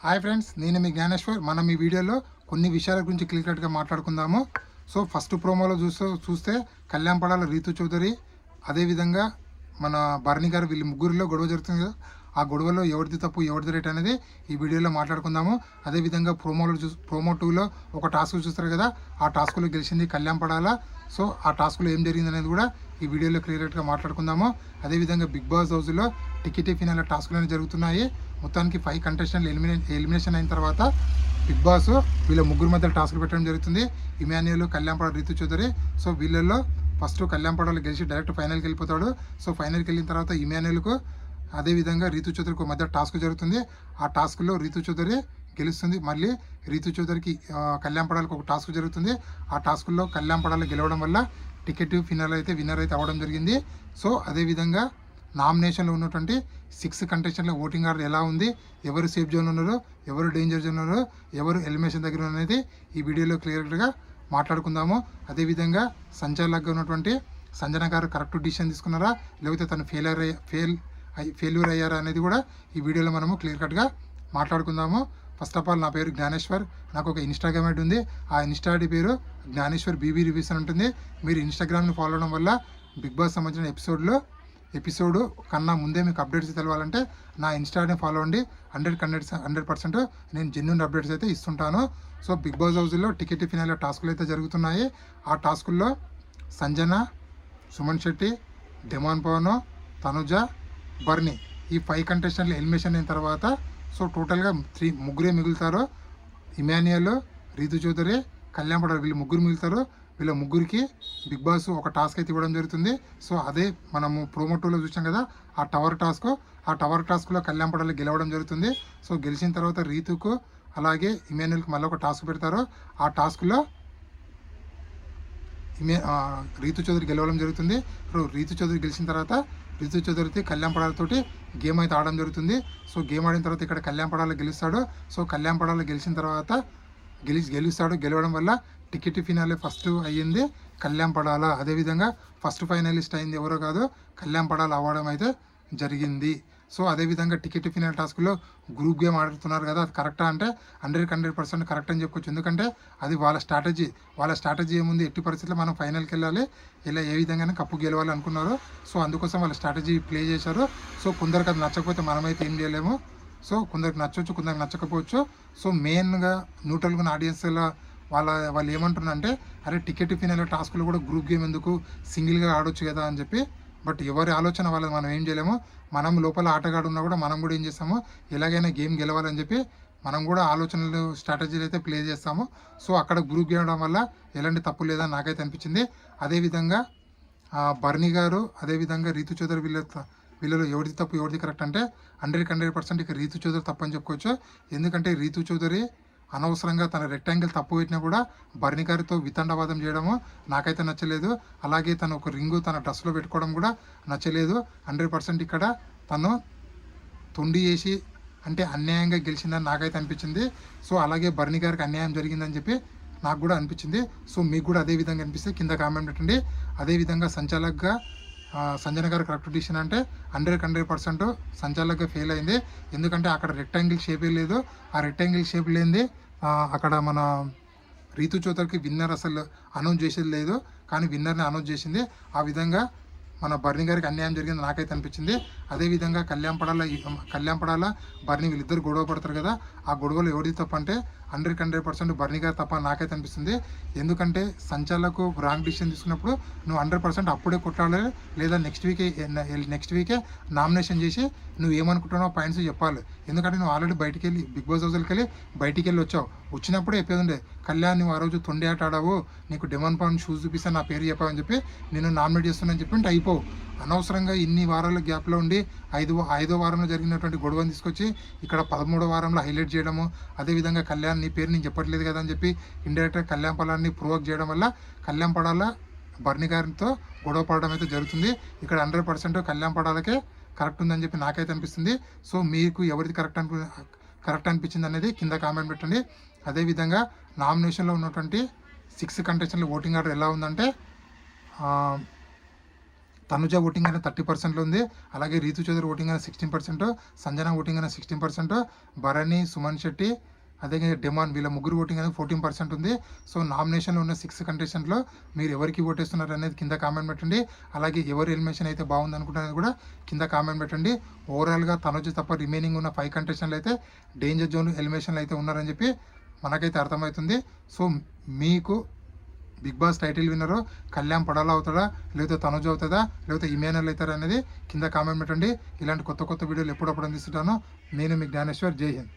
Hi friends, నేను మీ జ్ఞానేశ్వర్. మనం ఈ వీడియోలో కొన్ని విషయాల గురించి క్లియర్గా మాట్లాడుకుందాము. సో ఫస్ట్ ప్రోమోలో చూస్తే కళ్యాణ్ పడాల, రీతు చౌదరి, అదేవిధంగా మన భరణి గారు, వీళ్ళు ముగ్గురిలో గొడవ జరుగుతుంది కదా. ఆ గొడవలో ఎవరిది తప్పు ఎవరిది రైట్ అనేది ఈ వీడియోలో మాట్లాడుకుందాము. అదేవిధంగా ప్రోమో 2లో ఒక టాస్క్ చూస్తారు కదా, ఆ టాస్క్లో గెలిచింది కళ్యాణ్ పడాల. సో ఆ టాస్క్లో ఏం జరిగింది అనేది కూడా ఈ వీడియోలో క్లియర్గా మాట్లాడుకుందాము. అదేవిధంగా బిగ్ బాస్ హౌస్లో టికెట్ ఫినాల టాస్క్లు అనేవి జరుగుతున్నాయి. మొత్తానికి 5 కంటెస్టెంట్లు ఎలిమినేషన్ అయిన తర్వాత బిగ్ బాస్ వీళ్ళ ముగ్గురు మధ్య టాస్క్లు పెట్టడం జరుగుతుంది. ఇమాన్యుయల్, కళ్యాణ్ పడాల, రీతు చౌదరి. సో వీళ్ళల్లో ఫస్ట్ కళ్యాణ్ పడాల గెలిచి డైరెక్ట్ ఫైనల్కి వెళ్ళిపోతాడు. సో ఫైనల్కి వెళ్ళిన తర్వాత ఇమాన్యుయల్కు అదేవిధంగా రీతు చౌదరికి మధ్య టాస్క్ జరుగుతుంది. ఆ టాస్క్లో రీతు చౌదరి గెలుస్తుంది. మళ్ళీ రీతు చౌదరికి కళ్యాణ్ పడాలకు ఒక టాస్క్ జరుగుతుంది. ఆ టాస్క్లో కళ్యాణ్ పడాల గెలవడం వల్ల టికెట్ విన్నర్ అయితే అవ్వడం జరిగింది. సో అదేవిధంగా నామినేషన్లో ఉన్నటువంటి 6 కంటెస్టెంట్ల ఓటింగ్ ఆర్డర్ ఎలా ఉంది, ఎవరు సేఫ్ జోన్ ఉన్నారో, ఎవరు డేంజర్ జోన్ ఉన్నారో, ఎవరు ఎలిమినేషన్ దగ్గర అనేది ఈ వీడియోలో క్లియర్గా మాట్లాడుకుందాము. అదేవిధంగా సంచాలకుగా ఉన్నటువంటి సంజన గారు కరెక్ట్ డిసిషన్ తీసుకున్నారా, లేకపోతే తను ఫెయిల్యూర్ అయ్యారా అనేది కూడా ఈ వీడియోలో మనము క్లియర్ కట్గా మాట్లాడుకుందాము. ఫస్ట్ ఆఫ్ ఆల్, నా పేరు జ్ఞానేశ్వర్. నాకు ఒక ఇన్స్టాగ్రామ్ ఐడి ఉంది. ఆ ఇన్స్టా ఐడి పేరు జ్ఞానేశ్వర్ బీబీ రివ్యూస్ అని ఉంటుంది. మీరు ఇన్స్టాగ్రామ్ని ఫాలో అవడం వల్ల బిగ్ బాస్ సంబంధించిన ఎపిసోడ్ కన్నా ముందే మీకు అప్డేట్స్ తెలవాలంటే నా ఇన్స్టాని ఫాలో అండి. 100% నేను జెన్యూన్ అప్డేట్స్ అయితే ఇస్తుంటాను. సో బిగ్ బాస్ హౌస్లో టికెట్ ఫినాల టాస్కులు అయితే జరుగుతున్నాయి. ఆ టాస్కుల్లో సంజన, సుమన్ శెట్టి, డెమాన్ పవన్, తనుజ, బర్నీ, ఈ 5 కంటెస్టెంట్లు ఎలిమినేషన్ అయిన తర్వాత సో టోటల్గా ముగ్గురే మిగులుతారు. ఇమాన్యుయల్, రీతు చౌదరి, కళ్యాణ్ పడాల, వీళ్ళు ముగ్గురు మిగులుతారు. వీళ్ళ ముగ్గురికి బిగ్ బాస్ ఒక టాస్క్ అయితే ఇవ్వడం జరుగుతుంది. సో అదే మనము ప్రోమో 2లో చూసాం కదా, ఆ టవర్ టాస్క్లో కళ్యాణ్ పడాల గెలవడం జరుగుతుంది. సో గెలిచిన తర్వాత రీతుకు అలాగే ఇమాన్యుయల్కి మళ్ళీ ఒక టాస్క్ పెడతారు. ఆ టాస్క్లో రీతు చౌదరి గెలవడం జరుగుతుంది. రీతు చౌదరి గెలిచిన తర్వాత రీతు చౌదరితో కళ్యాణ్ పడాలతోటి గేమ్ అయితే ఆడడం జరుగుతుంది. సో గేమ్ ఆడిన తర్వాత ఇక్కడ కళ్యాణ్ పడాల గెలుస్తాడు. సో కళ్యాణ్ పడాల గెలిచిన తర్వాత గెలవడం వల్ల టికెట్ ఫినాలే ఫస్ట్ అయ్యింది కళ్యాణ్ పడాల. అదేవిధంగా ఫస్ట్ ఫైనలిస్ట్ అయింది ఎవరో కాదు, కళ్యాణ్ పడాల అవ్వడం అయితే జరిగింది. సో అదేవిధంగా టికెట్ ఫినాల్ టాస్క్లో గ్రూప్ గేమ్ ఆడుతున్నారు కదా, అది కరెక్టా అంటే 100% కరెక్ట్ అని చెప్పుకోవచ్చు. ఎందుకంటే అది వాళ్ళ స్ట్రాటజీ ఏముంది, ఎట్టి పరిస్థితుల్లో మనం ఫైనల్కి వెళ్ళాలి, ఇలా ఏ విధంగానే కప్పు గెలవాలి అనుకున్నారు. సో అందుకోసం వాళ్ళ స్ట్రాటజీ ప్లే చేశారు. సో కొందరికి అది నచ్చకపోతే మనమైతే ఏం చేయలేము. సో కొందరికి నచ్చవచ్చు, కొందరికి నచ్చకపోవచ్చు. సో మెయిన్గా న్యూట్రల్గా ఆడియన్స్ వాళ్ళు ఏమంటున్నారంటే, అరే టికెట్ ఫినాల్ టాస్క్లో కూడా గ్రూప్ గేమ్ ఎందుకు, సింగిల్గా ఆడొచ్చు కదా అని చెప్పి. బట్ ఎవరి ఆలోచన వాళ్ళది, మనం ఏం చేయలేము. మనం లోపల ఆటగాడు ఉన్నా కూడా మనం కూడా ఏం చేస్తాము, ఎలాగైనా గేమ్ గెలవాలని చెప్పి మనం కూడా ఆలోచనలు, స్ట్రాటజీలు అయితే ప్లే చేస్తాము. సో అక్కడ గ్రూప్ గేయడం వల్ల ఎలాంటి తప్పు లేదని నాకైతే అనిపించింది. అదేవిధంగా బర్నీ గారు, అదేవిధంగా రీతు చౌదరి వీళ్ళలో ఎవరిది తప్పు ఎవరిది కరెక్ట్ అంటే 100% ఇక రీతు చౌదరి తప్పు అని చెప్పుకోవచ్చు. ఎందుకంటే రీతు చౌదరి అనవసరంగా తన రెక్టాంగిల్ తప్పు పెట్టినా కూడా బర్నీ గారితో వితండవాదం చేయడము నాకైతే నచ్చలేదు. అలాగే తను ఒక రింగు తన డ్రెస్లో పెట్టుకోవడం కూడా నచ్చలేదు. 100% ఇక్కడ తను తొండి చేసి అంటే అన్యాయంగా గెలిచిందని నాకైతే అనిపించింది. సో అలాగే బర్నీ గారికి అన్యాయం జరిగిందని చెప్పి నాకు కూడా అనిపించింది. సో మీకు కూడా అదే విధంగా అనిపిస్తే కింద కామెంట్ పెట్టండి. అదేవిధంగా సంచాలకుగా సంజన గారు కరెక్ట్ డిసిషన్ అంటే 100% సంచాలకుగా ఫెయిల్ అయింది. ఎందుకంటే అక్కడ రెక్టాంగిల్ షేపే లేదు. ఆ రెక్టాంగిల్ షేప్ లేనిది అక్కడ మన రీతు చౌదరికి విన్నర్ అసలు అనౌన్స్ చేసేది లేదు, కానీ విన్నర్ని అనౌన్స్ చేసింది. ఆ విధంగా మన బర్నీ గారికి అన్యాయం జరిగింది నాకైతే అనిపించింది. అదేవిధంగా కళ్యాణ్ పడాల బర్నీ వీళ్ళిద్దరు గొడవ పడతారు కదా, ఆ గొడవలు ఎవరిది తప్ప అంటే 100% బర్నీ గారు తప్ప నాకైతే అనిపిస్తుంది. ఎందుకంటే సంచాలకు రాంగ్ డిసిషన్ తీసుకున్నప్పుడు నువ్వు 100% అప్పుడే కొట్టాలి, లేదా నెక్స్ట్ వీకే నామినేషన్ చేసి నువ్వు ఏమనుకుంటున్నావు పాయింట్స్ చెప్పాలి. ఎందుకంటే నువ్వు ఆల్రెడీ బిగ్ బాస్ హౌస్కి వెళ్ళి బయటికి వెళ్ళి వచ్చావు. వచ్చినప్పుడే చెప్పేది ఉండే, కళ్యాణ్ నువ్వు ఆ రోజు తొండి ఆట ఆడావు, నీకు డెమాన్ పవన్ షూస్ చూపిస్తే నా పేరు చెప్పావని చెప్పి నేను నామినేట్ చేస్తున్నాను చెప్పి అయిపోవు. అనవసరంగా ఇన్ని వారాల గ్యాప్లో ఉండి ఐదో వారంలో జరిగినటువంటి గొడవని తీసుకొచ్చి ఇక్కడ 13వ వారంలో హైలైట్ చేయడము, అదేవిధంగా కళ్యాణ్ నీ పేరు నేను చెప్పట్లేదు కదా అని చెప్పి ఇండైరెక్ట్గా కళ్యాణ్ పడాలని ప్రొవోక్ చేయడం వల్ల కళ్యాణ్ పడాల బర్నీ గారితో గొడవ పడడం అయితే జరుగుతుంది. ఇక్కడ 100% కళ్యాణ్ పడాలకే కరెక్ట్ ఉందని చెప్పి నాకైతే అనిపిస్తుంది. సో మీకు ఎవరిది కరెక్ట్ అనిపించింది అనేది కింద కామెంట్ పెట్టండి. అదేవిధంగా నామినేషన్లో ఉన్నటువంటి 6 కంటెస్టెంట్ల ఓటింగ్ ఆర్డర్ ఎలా ఉందంటే తనుజ ఓటింగ్ అనేది 30% ఉంది. అలాగే రీతు చౌదరి ఓటింగ్ అనేది 16%, సంజన ఓటింగ్ అనేది 16%, భరణి, సుమన్ శెట్టి, అదే డెమాన్ వీళ్ళ ముగ్గురు ఓటింగ్ అనేది 14% ఉంది. సో నామినేషన్లో ఉన్న 6 కంటెస్టెంట్లో మీరు ఎవరికి ఓటేస్తున్నారు అనేది కింద కామెంట్ పెట్టండి. అలాగే ఎవరు ఎలిమినేషన్ అయితే బాగుంది అనుకుంటున్నది కూడా కింద కామెంట్ పెట్టండి. ఓవరాల్గా తనుజ తప్ప రిమైనింగ్ ఉన్న 5 కంటెస్టెంట్లు అయితే డేంజర్ జోన్ ఎలిమినేషన్లు అయితే ఉన్నారని చెప్పి మనకైతే అర్థమవుతుంది. సో మీకు బిగ్ బాస్ టైటిల్ విన్నరు కళ్యాణ్ పడాలా అవుతాడా, లేకపోతే తనుజ అవుతుందా, లేకపోతే ఇమానుయల్ అవుతారా అనేది కింద కామెంట్ పెట్టండి. ఇలాంటి కొత్త కొత్త వీడియోలు ఎప్పుడప్పుడు అందిస్తుంటాను. నేను మీ జ్ఞానేశ్వర్. జై హింద్.